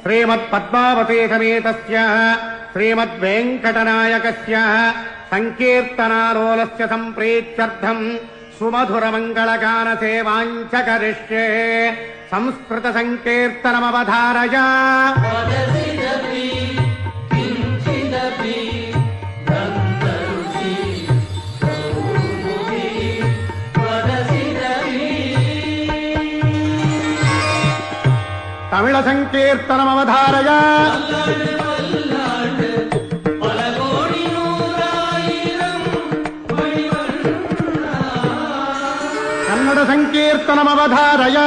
श्रीमत्पद्मावती समेतस्य श्रीमद्वेङ्कटनायकस्य सङ्कीर्तनालोलस्य सम्प्रीत्यर्थम् सुमधुरमङ्गलगानसेवाञ्च करिष्ये। संस्कृतसङ्कीर्तनमवधारय। तमिळ सङ्कीर्तनमवधारय। कन्नड सङ्कीर्तनमवधारय।